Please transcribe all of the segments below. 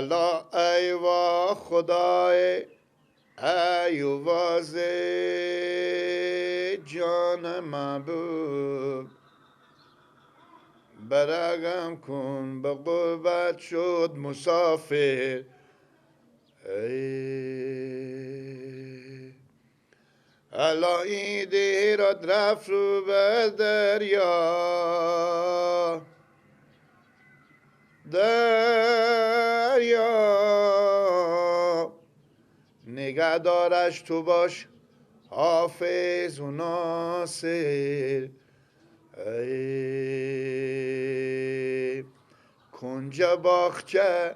الا ای وا خدای ایواز جان محبوب برگم کن به قربت شد مسافر الا این دیرت رفت رو به دریا نگه دارش تو باش حافظ و ناصر کنج باغچه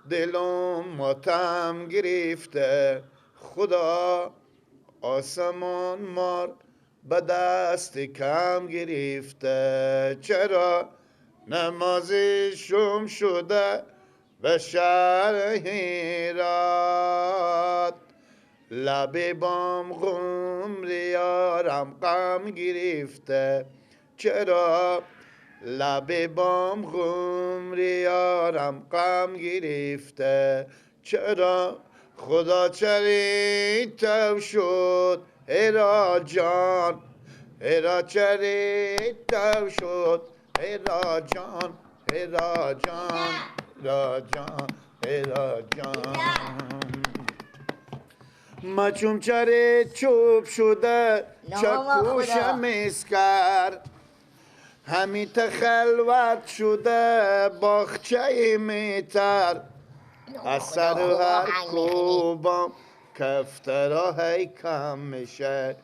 دلم ماتم گرفته خدا آسمان مار به دست کم گرفته چرا نماز شم شده به شهر هرات لب بام غمر یارم غم گرفته چرا لب بام غمر یارم غم گرفته چرا خدا چریتم شد هرا جان هرا چریتم شد هرا جان هرا جان هرا جان هرا جان مچوم چره چوب شده چکوشم اسکر همی تخلوت شده باخچه میتر از سر هر کوبام کفترا هی کم میشه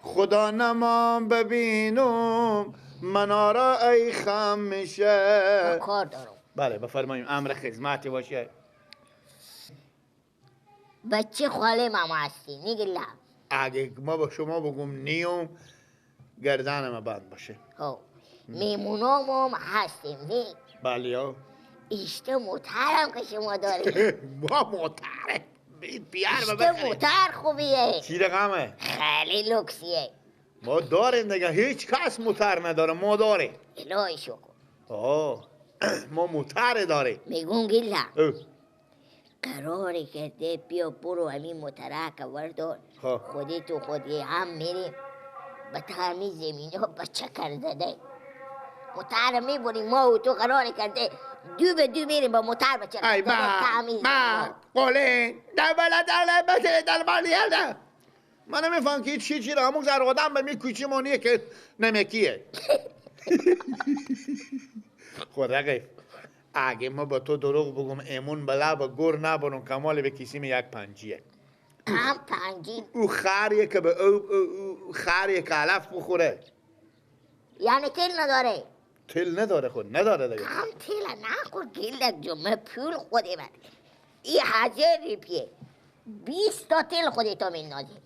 خدا نمان ببینم منارا ای خم میشه کار دارم بله بفرماییم امر خدمتی باشه بچه خاله ماما هستی نگلا اگه ما با شما بگم نیوم گردن ما بند باشه میمونام هم هستیم نه بله ها اشته موترم که شما داریم ما موتره بیار اشته موتر خوبیه چی رقمه؟ خیلی لوکسیه ما داریم دیگه هیچ کس موتر نداره ما داریم الهی شکر ما موتر داریم میگون گلا قراری کرده بیا برو همین موترک وردار خودی تو خودی هم میریم به تمیز زمین ها به چکر زده موتر میبریم ما و تو قراری کرده دو به دو میریم با موتر به چکر زده تمیز قوله دوله دوله بسه دلبالی هلده من نمیفهم که چی را همون زر آدم به می کوچی مانیه که نمکیه خود رقیف اگه ما با تو دروغ بگم ایمون بلا با گر نبرم کمال به کسیم یک پنجیه هم پنجی او خریه که به او خریه که علف بخوره یعنی تل نداره تل نداره خود نداره دیگه هم تل نخور گلک جمعه پول خودی من این 1000 روپیه 20 تا تل خودی تو من نازی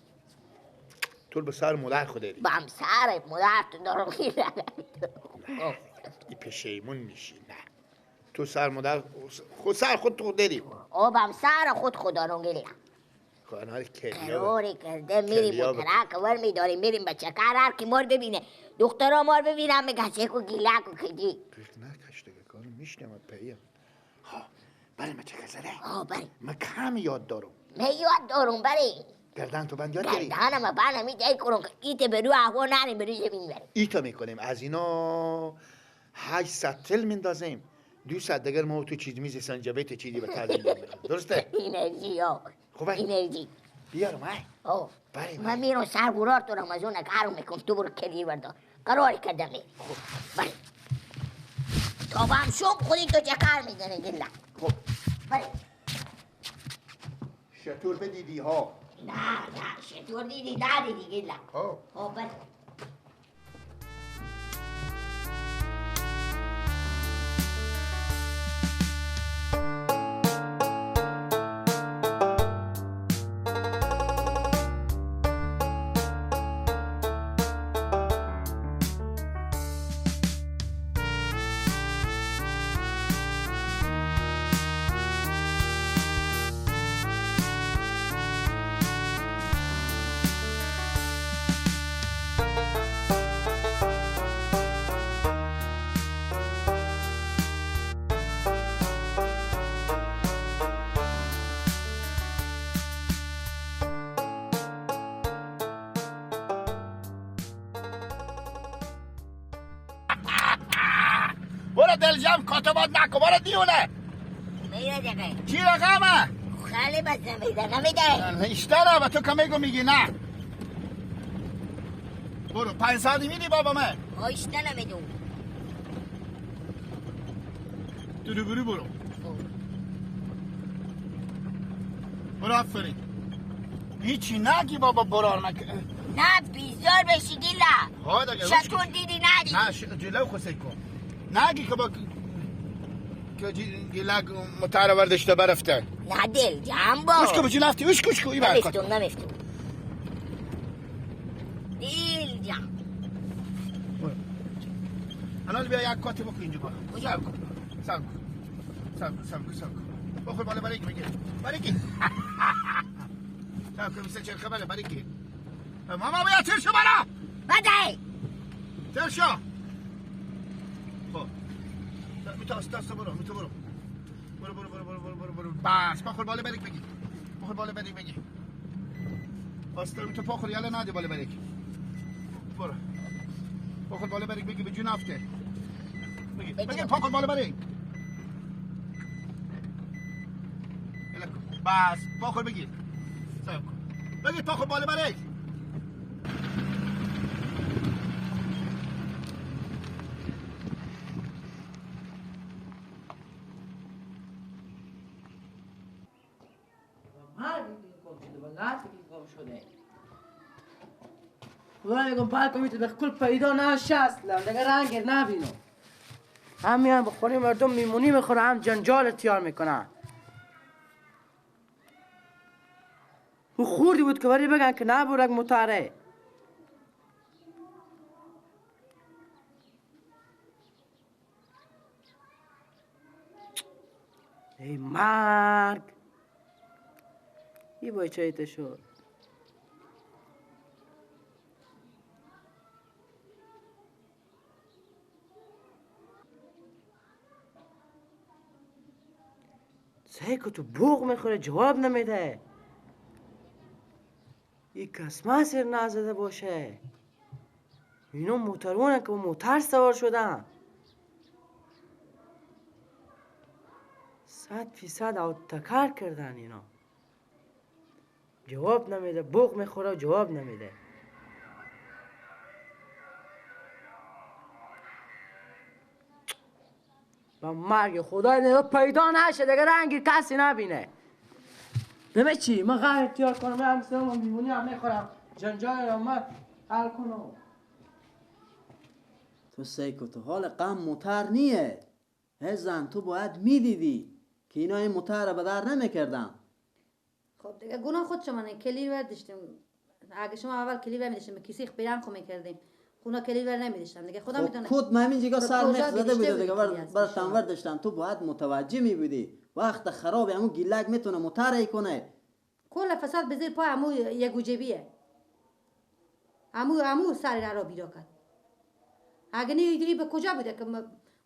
تو به سر مادر خوده دی با هم سر مادر تو دارم گیرم ای پشیمون میشی نه تو سر مادر خود سر خود تو داری او با هم سر خود خدا رو گیرم خواهنال کلیابه قراری کرده میریم موترک ور میداریم میریم به چکر هر کی مار ببینه دخترها مار ببینم میگه چکو گیلک و کجی نکش دیگه کارو میشنم پیه بله ما چکر زده بله ما کم یاد دارم من یاد دارم بله گردن تو بند یاد داری گردنم بند همی جای کنم که ایت برو احوا نریم برو زمین بریم ایتا میکنیم از اینا 800 تل مندازیم 200 دیگر ما تو چیز میز سنجبیت چیزی به تعلیم میدیم درسته؟ انرژی ها خوبه؟ انرژی بیارم ای من میرم سر برار تو رمزونه کارو میکنم تو برو کلی بردار قراری کردم خوب بله تا با هم شم خودی تو چه کار میزنه گله خوب بله شطور بدیدی ها نه شطور دیدی ندیدی گله بله دل جمع کاتبات نکن برو دیونه میره دیگه چی رقمه؟ خیلی بس نمیده اشتره و تو که میگی نه برو 500 میدی بابا من اشته نمیدون تو برو برو آفرین هیچی نگی بابا برار نکن نه بیزار بشی گیلا ها دیگه شتون دیدی ندی نه جلو خسته کن نگی که با که گیلک متعر وردشته برفته نه دل جمع با اشکو بچی نفتی اشکو ای برکت نمیفتم دل جمع الان بیا یک کاتی بکن اینجا بالا سب کن بخور بالا برای کی سب کن مثل چه خبره برای کی ماما بیا چرشو بالا بده چرشو خب میتو استاس برو بس بخور بالا برای بگی بخور بالا برای بگی استر میتو بخور یالا نده بالا برای برو بخور بالا برای بگی به جون افته بگی بخور بالا برای بس بخور بگی سب کن بگی بخور بالا برای خدا میگم پاک میتونه به کل پیدا نشست دیگه رنگ نبینو هم میان بخوری مردم میمونی میخوره هم جنجال تیار میکنن او خوردی بود که ولی بگن که نبورک متاره ای مرگ ای بای چایت شد سعی که تو بوغ میخوره جواب نمیده یک کس مسیر نزده باشه اینا موترونه که موتر سوار شدن 100% تکر کردن اینا جواب نمیده بوغ میخوره و جواب نمیده با مرگ خدای دیگه پیدا نشه دیگه رنگی کسی نبینه ببین چی من غیر اختیار کنم من همسرم میمونی هم میخورم جنجال رو من حل کنم تو سیکو تو حال غم موتر نیه زن تو باید میدیدی که اینا این موتر رو به در نمیکردن خب دیگه گناه خود شما کلی داشتیم اگه شما اول کلی میداشتیم به کسی خبران خو میکردیم اونا کلی نمیداشتم دیگه خدا میدونه خود من همین جگه سر کجا مخ زده بیشتر بوده دیگه بودی کلی بر هستش. تنور داشتم تو باید متوجه میبودی وقت خراب همون گیلک میتونه موتر ای کنه کل فساد به زیر پای امو یه گوجبیه امو سر را بیرا کرد اگه نیدری به کجا بوده که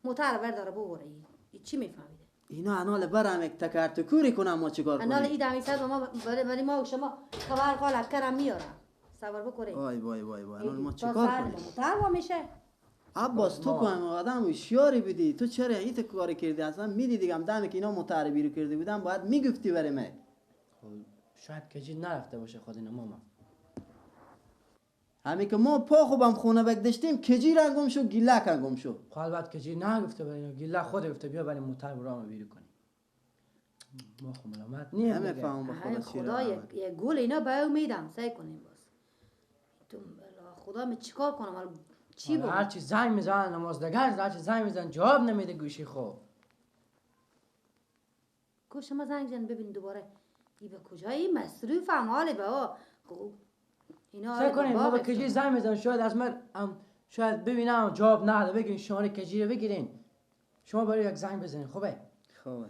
موتر برداره ببره ای چی میفهمیده اینا انال برم یک تکر تکوری کنم ما چیکار انال کنیم ای دمی صد و ما ولی ما و شما خبر قال کرم میارم صبر بکنید وای انال ما چیکار کنیم موتر وا میشه عباس تو که آدم هوشیاری بودی تو چرا ایت کاری کردی اصلا میدیدی هم دمی که اینا موتر بیرو کرده بودن باید میگفتی برای من شاید کجی نرفته باشه خود اینا ماما همین که ما پا خوبم خونه بک داشتیم کجی رنگم شو گیلک رنگم شو خب البته کجی نگفته برای اینا گیله خود گفته بیا برای موتر برام بیرو کنیم ما خب ملامت نیم همه دیگه فهم به خدا خدا یه گل اینا به میدم سعی کنیم باز تو خدا می چیکار کنم الان چی بود هر چی زنگ میزنن نمازدگر هر چی زنگ میزنن جواب نمیده گوشی خب گوش ما زنگ زن ببین دوباره ای به کجایی مصروف هم حاله به اینا چه کنیم ما به کجی زنگ میزنن شاید از من شاید ببینم جواب نده بگین شماره کجی رو بگیرین شما برای یک زنگ بزنین خوبه خوبه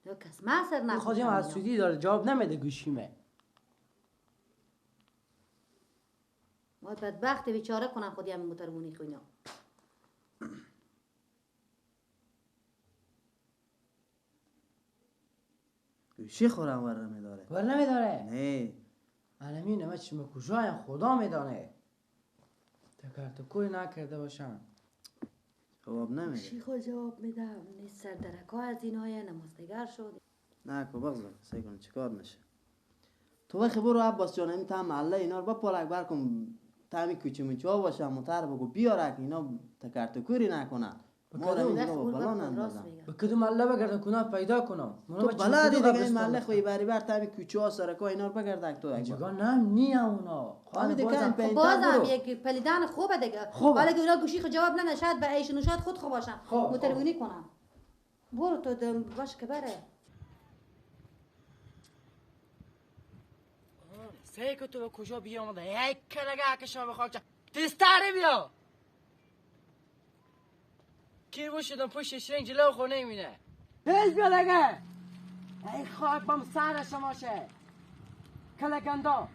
تو کس مصر این نکن خودیم از سودی داره جواب نمیده گوشیمه ما بدبخت بیچاره کنم خودی هم موترمونی خوینا گوشی خورم ور نمیداره ور نمیداره نه علمی نمه چی مکوشایم خدا میدانه تکرتکوی نکرده باشم. جواب نمیده. شیخو جواب میدم نیست سردرکا از این های نمازدگر شد. نه کو بغضم سعی کن چیکار نشه. تو وقتی برو عباس جان همین تا محله اینا رو با پالک برکن تامی کوچه میچا باشه موتر بگو بیاره که اینا تکرتکوی نکنن. ما رو اینجا با بلان اندازم. به کدوم محله بگردم کنم پیدا کنم. تو بلدی دیگه این محله خوی بری بر تامی کوچه ها سرکا اینا رو بگرد تو جگا نم نیا اونا. خانه دیگه این بازم یک پلیدان خوبه دیگه. ولی که اونا گوشی جواب نده شاید به ایشون شاید خود خوب باشن. مترونی کنم. برو تو باش که بره. سعی که تو به کجا بیامده یک کلگه که شما بخواه چه تیستاره بیا کی بوشدم پشت شرنگ جلو خونه میده هیچ بیا لگه ای خواهد بام سر شما شه کلگندا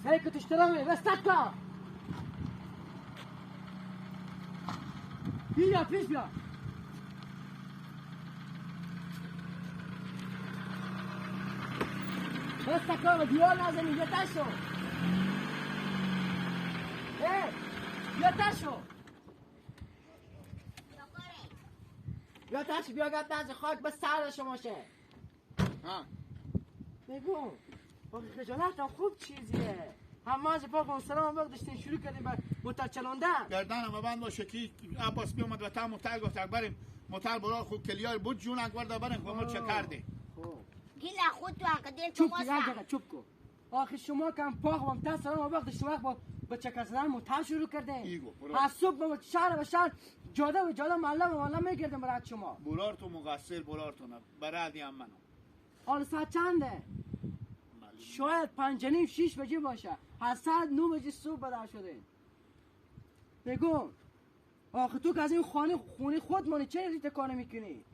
سعی که تو اشترامی وستت کن بیا پیش بیا بسته کن و دیوار نزنی یا تشو یا تشو یا تشو بیا گفت نزد خاک به سر شما شه بگو باقی خجالت هم خوب چیزیه همه از پاک اون سلام وقت داشتین شروع کردیم بر موتر چلوندن گردنم ببند باشه که عباس بیامد و تا موتر گفت بریم موتر برای خود کلیار بود جون اکبر بریم خود ما چه کرده گیلا خود تو انقدر چوب کن چوب کن آخه شما کم پاک و تا سلام وقت داشتین وقت با چکر زدن موتر شروع کردین از صبح با شهر به شهر جاده و جاده محله و محله میگردیم برای شما برار تو مقصر برار تو نه برای هم منو حالا ساعت چنده؟ شاید 5:30 6 بجه باشه از ساعت 9 بجه صبح بدر شده بگو آخه تو که از این خونه خود مانی چه ریت کار نمیکنی؟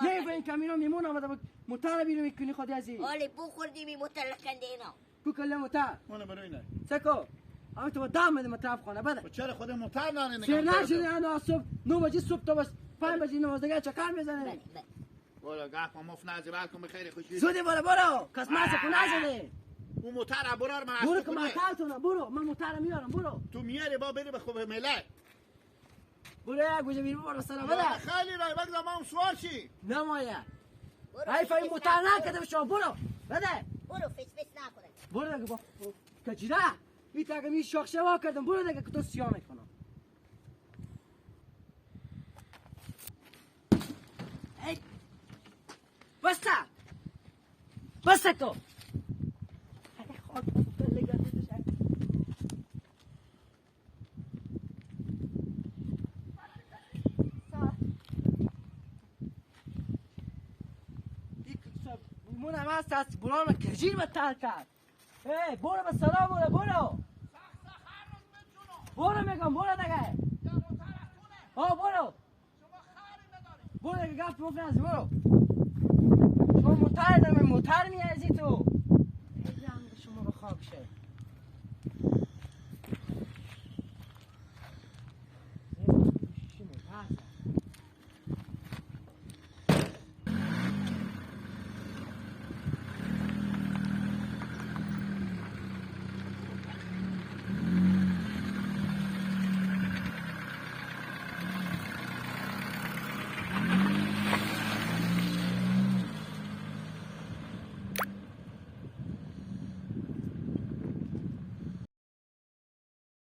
نه به این کمینا میمون آمده موتر بیرون میکنی خودی از این حالی بو خوردی می موتر لکنده اینا بو کله موتر مونه برای نه سکو اما تو با دام بده موتر خانه بده چرا خود موتر نانه سر نشده انا صبح 9 بجه صبح تو بس 5 بجه نمازدگر چکر میزنه برو گفت ما مفت بالکن بخیر خوشی زودی برو کس ماسه کو نزنه اون موتر برار من برو که موتر تو برو من موتر میارم برو تو میاری با بری به خوب ملت برو یک گوشه بیرون برو سلام بده خیلی رای بگذار ما هم سوار چی نمایه ای فایی موتر نکده به شما برو بده برو فس نکنه برو دیگه با کجیره این تا اگه می شاخشه وا کردم برو دیگه که تو سیاه میکنم ای بسته تو اگه خواهد بسته لگه دیدشه مون هم هست از بران کجیر به تر کرد برو به سلام برو میگم برو دیگه برو برو دیگه گفت مفت نزد برو شما موتر